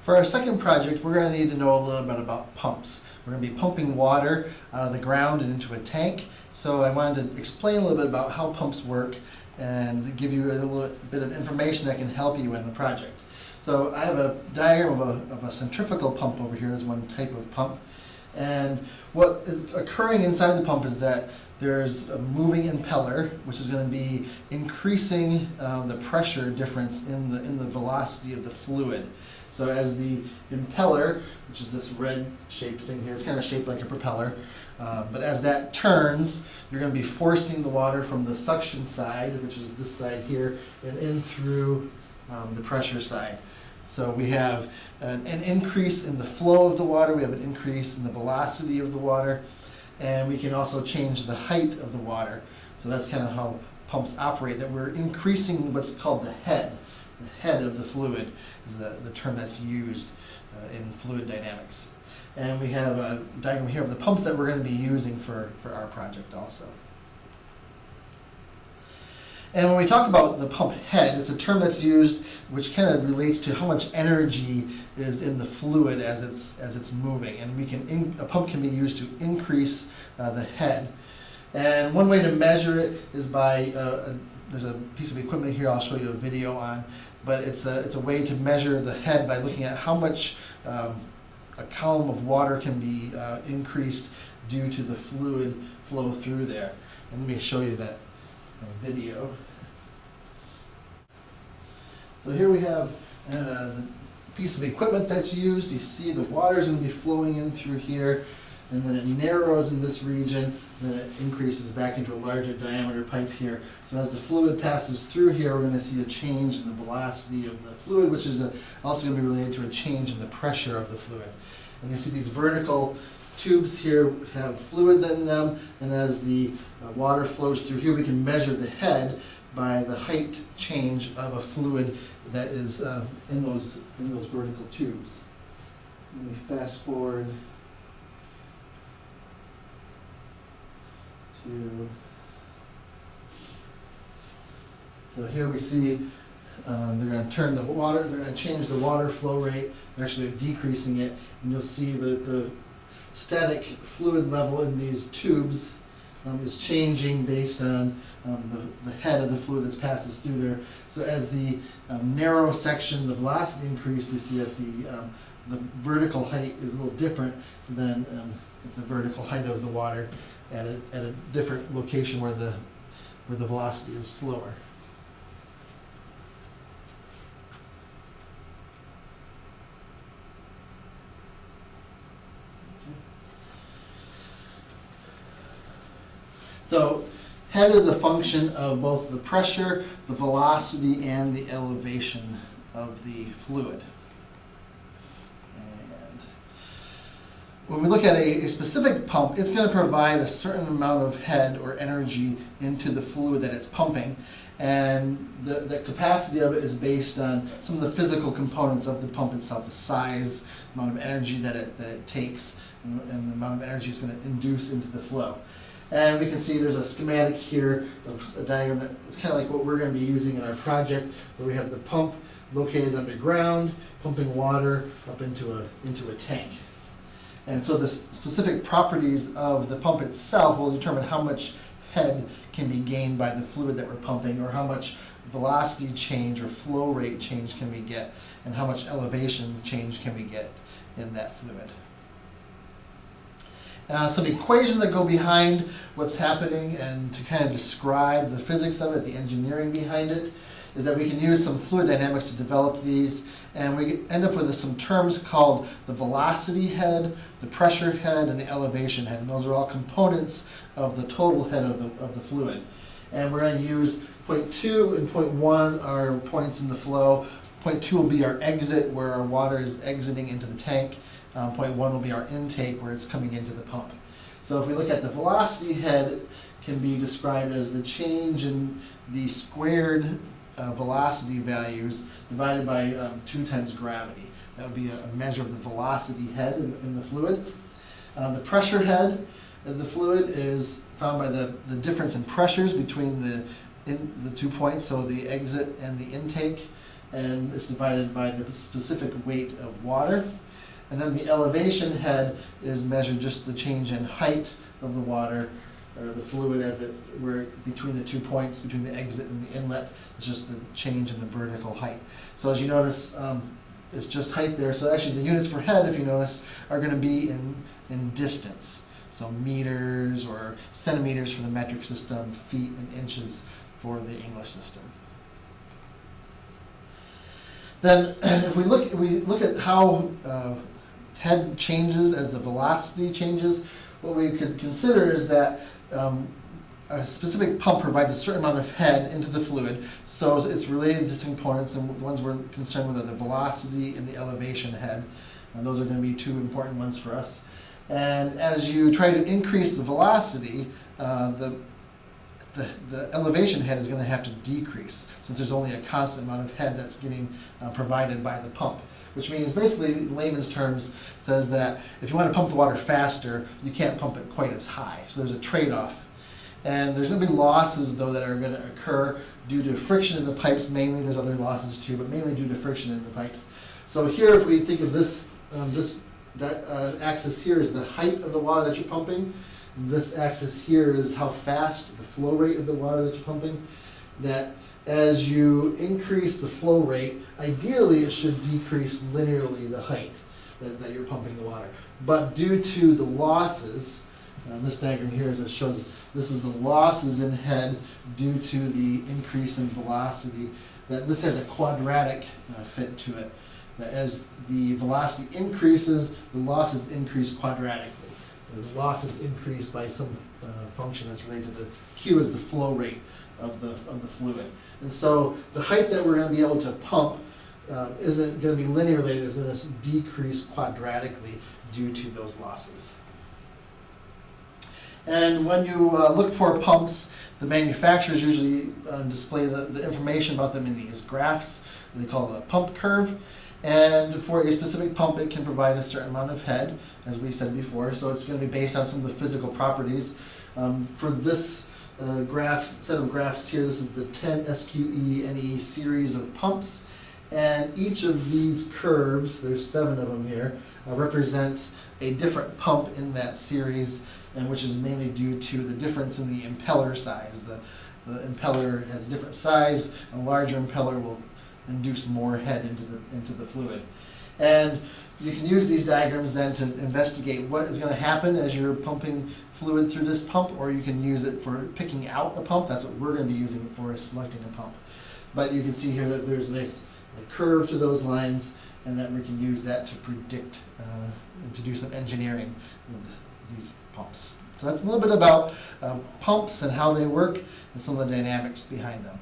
For our second project, we're going to need to know a little bit about pumps. We're going to be pumping water out of the ground and into a tank. So I wanted to explain a little bit about how pumps work and give you a little bit of information that can help you in the project. So I have a diagram of a centrifugal pump over here. There's one type of pump. And what is occurring inside the pump is that there's a moving impeller, which is going to be increasing the pressure difference in the velocity of the fluid. So as the impeller, which is this red-shaped thing here, it's kind of shaped like a propeller, but as that turns, you're going to be forcing the water from the suction side, which is this side here, and in through the pressure side. So we have an increase in the flow of the water, we have an increase in the velocity of the water, and we can also change the height of the water. So that's kind of how pumps operate, that we're increasing what's called the head. The head of the fluid is the term that's used in fluid dynamics. And we have a diagram here of the pumps that we're going to be using for our project also. And when we talk about the pump head, it's a term that's used which kind of relates to how much energy is in the fluid as it's moving. And a pump can be used to increase the head. And one way to measure it is by there's a piece of equipment here I'll show you a video on, but it's a way to measure the head by looking at how much a column of water can be increased due to the fluid flow through there. And let me show you that video. So here we have the piece of equipment that's used. You see the water is going to be flowing in through here, and then it narrows in this region, and then it increases back into a larger diameter pipe here. So as the fluid passes through here, we're going to see a change in the velocity of the fluid, which is also going to be related to a change in the pressure of the fluid. And you see these vertical tubes here have fluid in them, and as the water flows through here, we can measure the head by the height change of a fluid that is in those vertical tubes. Let me fast forward to, so here we see they're going to turn the water, they're going to change the water flow rate, they're actually decreasing it, and you'll see the static fluid level in these tubes is changing based on the head of the fluid that passes through there. So as the narrow section, the velocity increased, we see that the vertical height is a little different than the vertical height of the water at a different location where the velocity is slower. So head is a function of both the pressure, the velocity, and the elevation of the fluid. And when we look at a specific pump, it's going to provide a certain amount of head or energy into the fluid that it's pumping. And the capacity of it is based on some of the physical components of the pump itself, the size, amount of energy that it takes, and the amount of energy it's going to induce into the flow. And we can see there's a schematic here of a diagram that it's kind of like what we're going to be using in our project, where we have the pump located underground, pumping water up into a tank. And so the specific properties of the pump itself will determine how much head can be gained by the fluid that we're pumping, or how much velocity change or flow rate change can we get, and how much elevation change can we get in that fluid. Some equations that go behind what's happening, and to kind of describe the physics of it, the engineering behind it, is that we can use some fluid dynamics to develop these, and we end up with some terms called the velocity head, the pressure head, and the elevation head. And those are all components of the total head of the fluid. And we're going to use point 2 and point 1 are points in the flow. Point 2 will be our exit, where our water is exiting into the tank. Point 1 will be our intake, where it's coming into the pump. So if we look at the velocity head, can be described as the change in the squared velocity values divided by 2 times gravity. That would be a measure of the velocity head in the fluid. The pressure head of the fluid is found by the difference in pressures between the 2 points, so the exit and the intake. and it's divided by the specific weight of water. And then the elevation head is measured just the change in height of the water, or the fluid as it were between the 2 points, between the exit and the inlet. It's just the change in the vertical height. So as you notice, it's just height there. So actually the units for head, if you notice, are going to be in distance. So meters or centimeters for the metric system, feet and inches for the English system. Then if we look at how head changes as the velocity changes, what we could consider is that a specific pump provides a certain amount of head into the fluid, so it's related to some components, and the ones we're concerned with are the velocity and the elevation head. And those are going to be two important ones for us. And as you try to increase the velocity, the elevation head is going to have to decrease, since there's only a constant amount of head that's getting provided by the pump. Which means, basically, in layman's terms, says that if you want to pump the water faster, you can't pump it quite as high. So there's a trade-off. And there's going to be losses, though, that are going to occur due to friction in the pipes mainly. There's other losses, too, but mainly due to friction in the pipes. So here, if we think of this, axis here is the height of the water that you're pumping. This axis here is how fast, the flow rate of the water that you're pumping. That as you increase the flow rate, ideally it should decrease linearly the height that you're pumping the water. But due to the losses, this diagram here shows this is the losses in head due to the increase in velocity, that this has a quadratic fit to it. That as the velocity increases, the losses increase quadratically. The losses increase by some function that's related to the Q is the flow rate of the fluid. And so the height that we're going to be able to pump isn't going to be linear related, it's going to decrease quadratically due to those losses. And when you look for pumps, the manufacturers usually display the information about them in these graphs. They call it a pump curve. And for a specific pump, it can provide a certain amount of head, as we said before. So it's going to be based on some of the physical properties. For this set of graphs here, this is the 10 SQE-NE series of pumps. And each of these curves, there's 7 of them here, represents a different pump in that series, and which is mainly due to the difference in the impeller size. The impeller has a different size. A larger impeller will induce more head into the fluid. And you can use these diagrams then to investigate what is going to happen as you're pumping fluid through this pump, or you can use it for picking out a pump. That's what we're going to be using it for, is selecting a pump. But you can see here that there's a nice curve to those lines, and that we can use that to predict and to do some engineering with these pumps. So that's a little bit about pumps and how they work and some of the dynamics behind them.